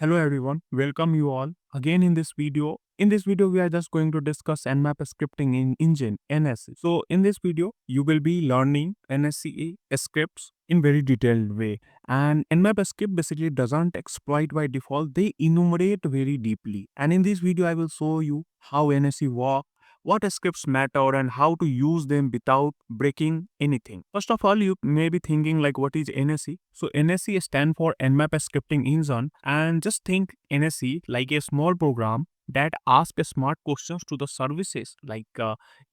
Hello everyone, welcome you all again in this video. In this video, we are just going to discuss Nmap Scripting Engine (NSE). So in this video, you will be learning NSE scripts in very detailed way. And Nmap script basically doesn't exploit by default; they enumerate very deeply. And in this video, I will show you how NSE works, what scripts matter and how to use them without breaking anything. First of all, you may be thinking like what is NSE? So NSE stands for Nmap Scripting Engine, and just think NSE like a small program that asks smart questions to the services like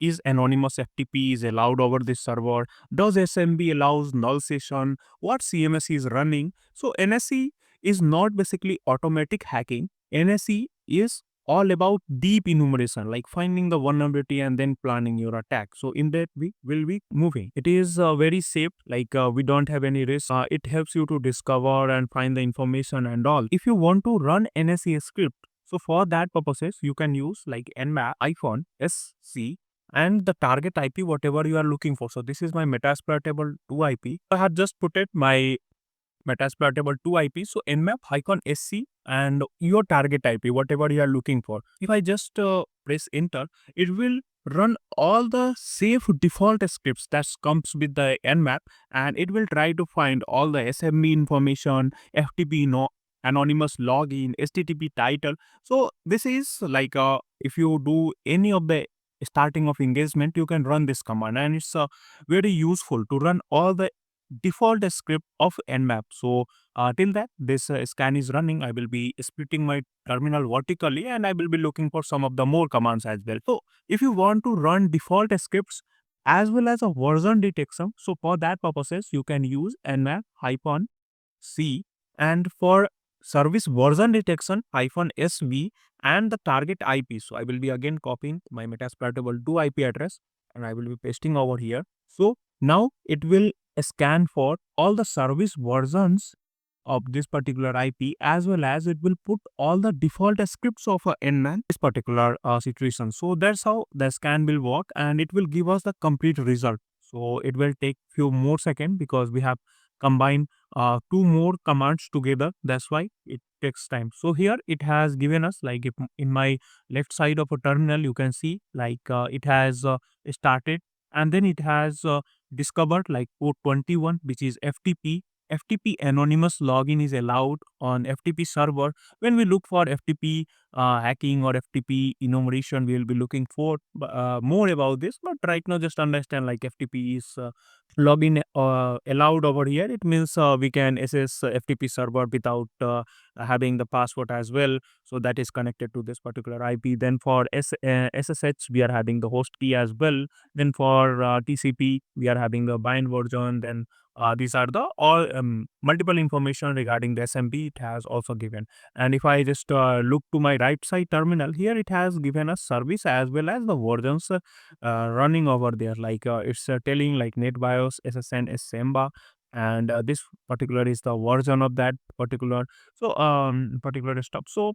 is anonymous FTP is allowed over this server, does SMB allows null session, what CMS is running. So NSE is not basically automatic hacking. NSE is all about deep enumeration, like finding the vulnerability and then planning your attack. So in that we will be moving. It is very safe, like we don't have any risk. It helps you to discover and find the information and all. If you want to run NSE script, so for that purposes, you can use like nmap -sc and the target IP, whatever you are looking for. So this is my metasploitable 2 IP. I have just put it my metasploitable 2 IP. So nmap-sc and your target IP, whatever you are looking for. If I just press enter, it will run all the safe default scripts that comes with the nmap, and it will try to find all the SMB information, FTP anonymous login, HTTP title. So this is like if you do any of the starting of engagement, you can run this command, and it's very useful to run all the default script of nmap. So till that this scan is running, I will be splitting my terminal vertically and I will be looking for some of the more commands as well. So if you want to run default scripts as well as a version detection, so for that purposes you can use nmap-c, and for service version detection -sv and the target IP. So I will be again copying my metasploitable 2 IP address and I will be pasting over here. So now it will scan for all the service versions of this particular IP, as well as it will put all the default scripts of a nman this particular situation. So that's how the scan will work, and it will give us the complete result. So it will take few more seconds because we have combined two more commands together. That's why it takes time. So here it has given us like if in my left side of a terminal, you can see like it has started, and then it has discovered like port 21, which is FTP. FTP anonymous login is allowed on FTP server. When we look for FTP hacking or FTP enumeration, we will be looking for more about this. But right now, just understand like FTP is login allowed over here. It means we can access FTP server without having the password as well. So that is connected to this particular IP. Then for SSH, we are having the host key as well. Then for TCP, we are having the bind version. Then these are the all multiple information regarding the SMB it has also given. And if I just look to my right side terminal, here it has given us service as well as the versions running over there. Like it's telling like NetBIOS, SSN, SEMBA, and this particular is the version of that particular particular stuff. So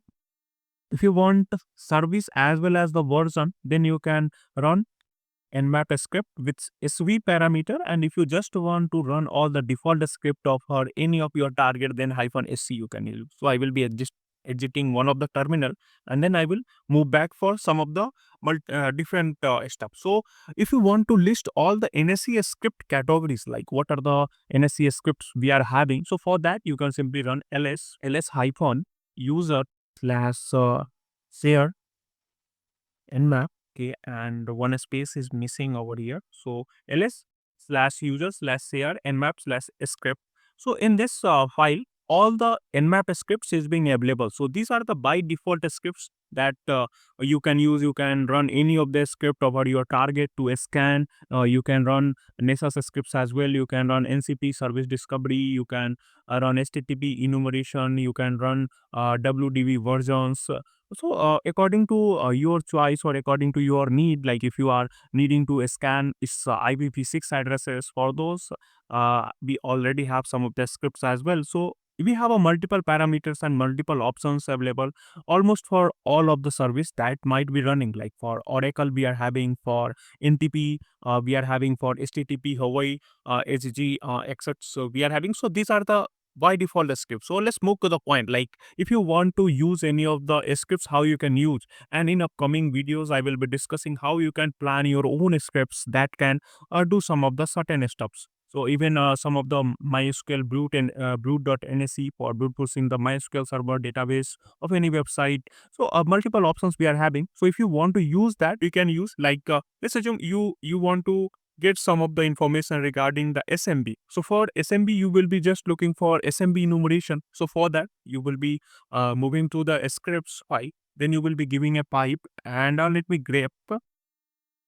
if you want service as well as the version, then you can run nmap script with sv parameter, and if you just want to run all the default script of or any of your target, then -sc you can use. So I will be just exiting one of the terminal, and then I will move back for some of the different stuff. So if you want to list all the NSE script categories, like what are the NSE scripts we are having, so for that you can simply run ls hyphen user slash share nmap. Okay, and one space is missing over here. So ls/user/share nmap/script. So in this file, all the nmap scripts is being available. So these are the by default scripts that you can use. You can run any of the script over your target to scan. You can run Nessus scripts as well. You can run NCP service discovery. You can run HTTP enumeration. You can run WDV versions. So according to your choice or according to your need, like if you are needing to scan its IPv6 addresses, for those we already have some of the scripts as well. So we have a multiple parameters and multiple options available almost for all of the service that might be running. Like for Oracle, we are having, for NTP, we are having, for HTTP, Hawaii, HG, etc. So we are having. So these are the by default script. So let's move to the point. Like if you want to use any of the scripts, how you can use. And in upcoming videos, I will be discussing how you can plan your own scripts that can do some of the certain stuffs. So even some of the MySQL brute.nsc for brute forcing the MySQL server database of any website. So multiple options we are having. So if you want to use that, you can use like let's assume you want to get some of the information regarding the SMB. So for SMB, you will be just looking for SMB enumeration. So for that, you will be moving to the scripts file. Then you will be giving a pipe and let me grep.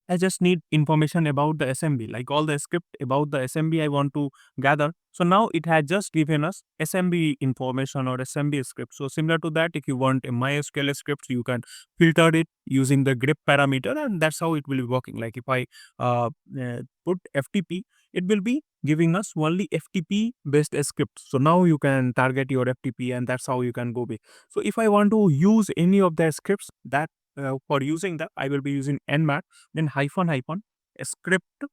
I just need information about the SMB, like all the script about the SMB I want to gather. So now it has just given us SMB information or SMB script. So similar to that, if you want a MySQL script, you can filter it using the grep parameter, and that's how it will be working. Like if I put FTP, it will be giving us only FTP based script. So now you can target your FTP, and that's how you can go with. So if I want to use any of the scripts that for using that, I will be using Nmap, then hyphen hyphen script,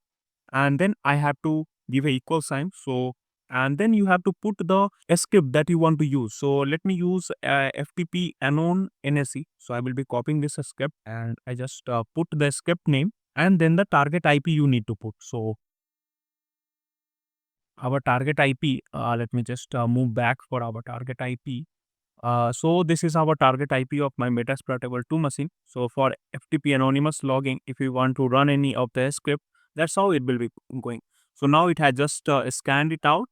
and then I have to give a equal sign. So and then you have to put the script that you want to use. So let me use FTP anon NSE. So I will be copying this script and I just put the script name and then the target IP you need to put. So our target IP, let me just move back for our target IP. So this is our target IP of my Metasploitable 2 machine. So for FTP anonymous logging, if you want to run any of the script, that's how it will be going. So now it has just scanned it out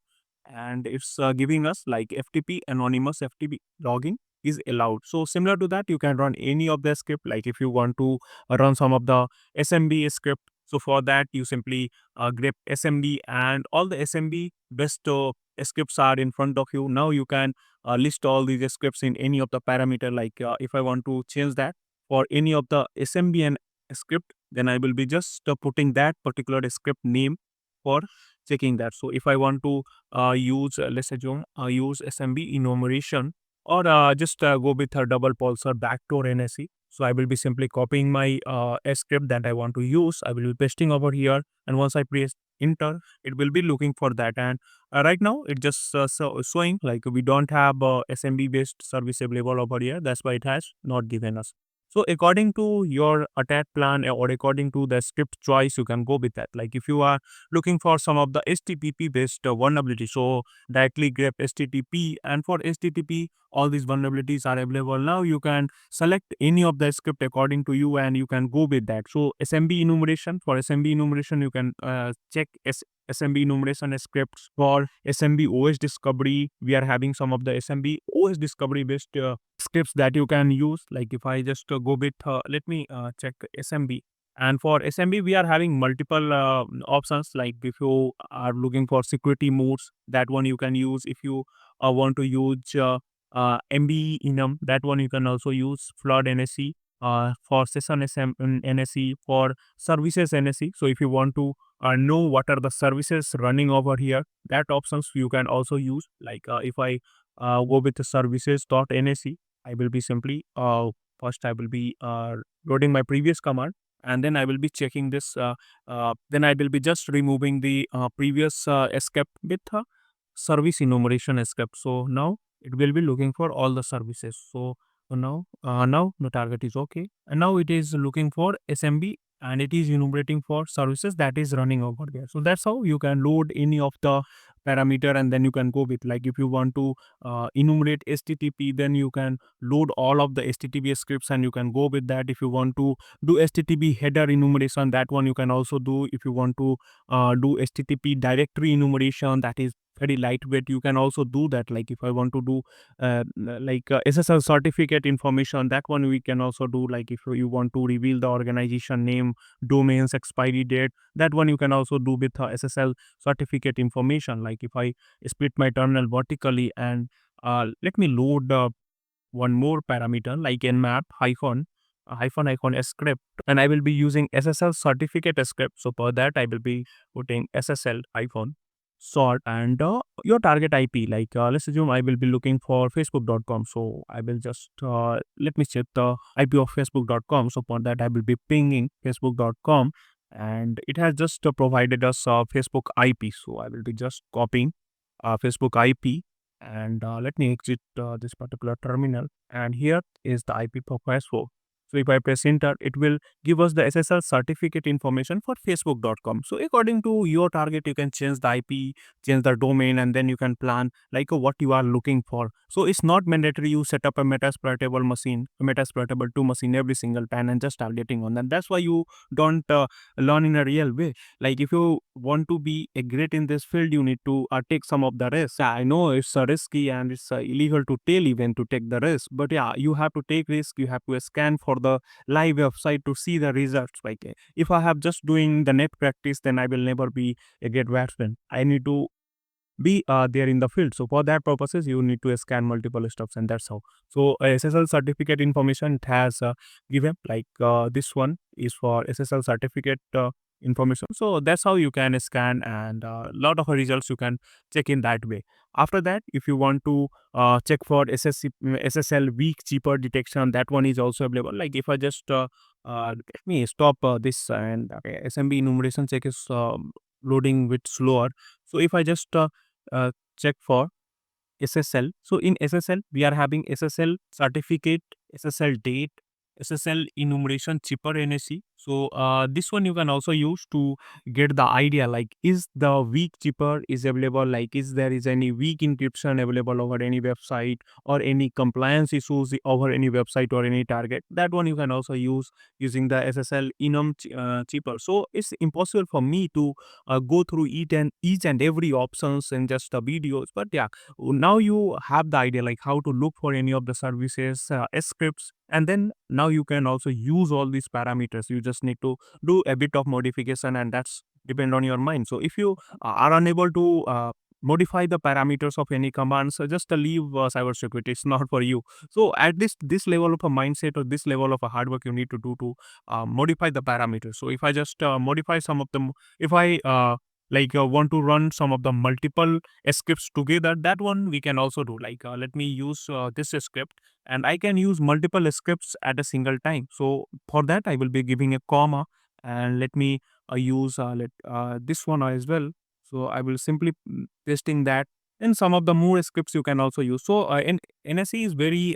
and it's giving us like FTP anonymous FTP logging is allowed. So similar to that, you can run any of the script. Like if you want to run some of the SMB script, so for that you simply grep SMB and all the SMB best scripts are in front of you. Now you can list all these scripts in any of the parameter. Like if I want to change that for any of the SMB and script, then I will be just putting that particular script name for checking that. So if I want to use let's assume use SMB enumeration or just go with a double pulsar backdoor NSE. So I will be simply copying my script that I want to use. I will be pasting over here, and once I press enter, it will be looking for that. And right now it just showing like we don't have SMB based service available over here. That's why it has not given us. So according to your attack plan or according to the script choice, you can go with that. Like if you are looking for some of the HTTP based vulnerability, so directly grep HTTP, and for HTTP all these vulnerabilities are available. Now you can select any of the script according to you and you can go with that. So SMB enumeration, for SMB enumeration you can check SMB enumeration scripts. For SMB OS discovery, we are having some of the SMB OS discovery based scripts that you can use. Like if I just go with let me check SMB. And for SMB, we are having multiple options. Like if you are looking for security modes, that one you can use. If you want to use MB enum, that one you can also use. Flood NSE for session NSE, for services NSE. So if you want to know what are the services running over here, that options you can also use. Like if I go with the services.nse, I will be simply first I will be loading my previous command, and then I will be checking this. Then I will be just removing the previous escape with service enumeration escape. So now it will be looking for all the services. So now the target is okay, and now it is looking for SMB and it is enumerating for services that is running over there. So that's how you can load any of the parameter and then you can go with. Like if you want to enumerate HTTP, then you can load all of the HTTP scripts and you can go with that. If you want to do HTTP header enumeration, that one you can also do. If you want to do HTTP directory enumeration, that is very lightweight, you can also do that. Like if I want to do SSL certificate information, that one we can also do. Like if you want to reveal the organization name, domains, expiry date, that one you can also do with SSL certificate information. Like if I split my terminal vertically and let me load one more parameter like nmap hyphen script, and I will be using SSL certificate script. So for that I will be putting SSL hyphen sort and your target IP. Like let's assume I will be looking for facebook.com. So I will just let me check the IP of facebook.com. So for that I will be pinging facebook.com, and it has just provided us Facebook IP. So I will be just copying Facebook IP And let me exit this particular terminal. And here is the IP for Facebook. So if I press enter, it will give us the SSL certificate information for facebook.com. So according to your target, you can change the IP, change the domain, and then you can plan like what you are looking for. So it's not mandatory you set up a metasploitable machine, a metasploitable 2 machine every single time and just targeting on them. That's why you don't learn in a real way. Like if you want to be a great in this field, you need to take some of the risk. Yeah, I know it's risky and it's illegal to tell even to take the risk, but yeah, you have to take risk. You have to scan for the live website to see the results. Like if I have just doing the net practice, then I will never be a great batsman. I need to be there in the field. So for that purposes, you need to scan multiple stuffs, and that's how. So SSL certificate information it has given, like this one is for SSL certificate information. So that's how you can scan, and a lot of results you can check in that way. After that, if you want to check for SSL weak cheaper detection, that one is also available. Like if I just let me stop this, and SMB enumeration check is loading bit slower. So if I just check for SSL. So in SSL, we are having SSL certificate, SSL date, SSL enumeration cheaper NSE. So this one you can also use to get the idea like is the weak cheaper is available, like is there is any weak encryption available over any website or any compliance issues over any website or any target. That one you can also use using the SSL enum cheaper. So it's impossible for me to go through each and every options in just videos, but yeah, now you have the idea like how to look for any of the services scripts, and then now you can also use all these parameters. You just need to do a bit of modification, and that's depend on your mind. So if you are unable to modify the parameters of any command, so just leave cybersecurity. It's not for you. So at this level of a mindset or this level of a hard work you need to do to modify the parameters. So if I just modify some of them, if I want to run some of the multiple scripts together, that one we can also do. Like let me use this script, and I can use multiple scripts at a single time. So for that I will be giving a comma, and let me use let this one as well. So I will simply pasting that, and some of the more scripts you can also use. So NSE is very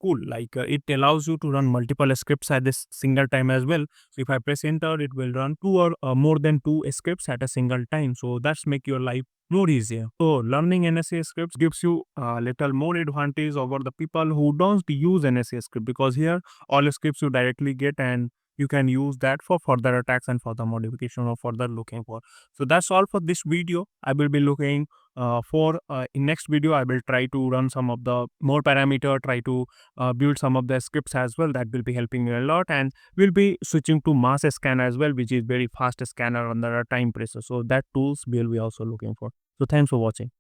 cool. Like it allows you to run multiple scripts at this single time as well. So if I press enter, it will run two or more than two scripts at a single time. So that's make your life more easier. So learning NSA scripts gives you a little more advantage over the people who don't use NSA script, because here all scripts you directly get, and you can use that for further attacks and further modification or further looking for. So that's all for this video. I will be looking for in next video. I will try to run some of the more parameter, try to build some of the scripts as well. That will be helping you a lot, and we'll be switching to mass scan as well, which is very fast scanner under a time pressure. So that tools we'll be also looking for. So thanks for watching.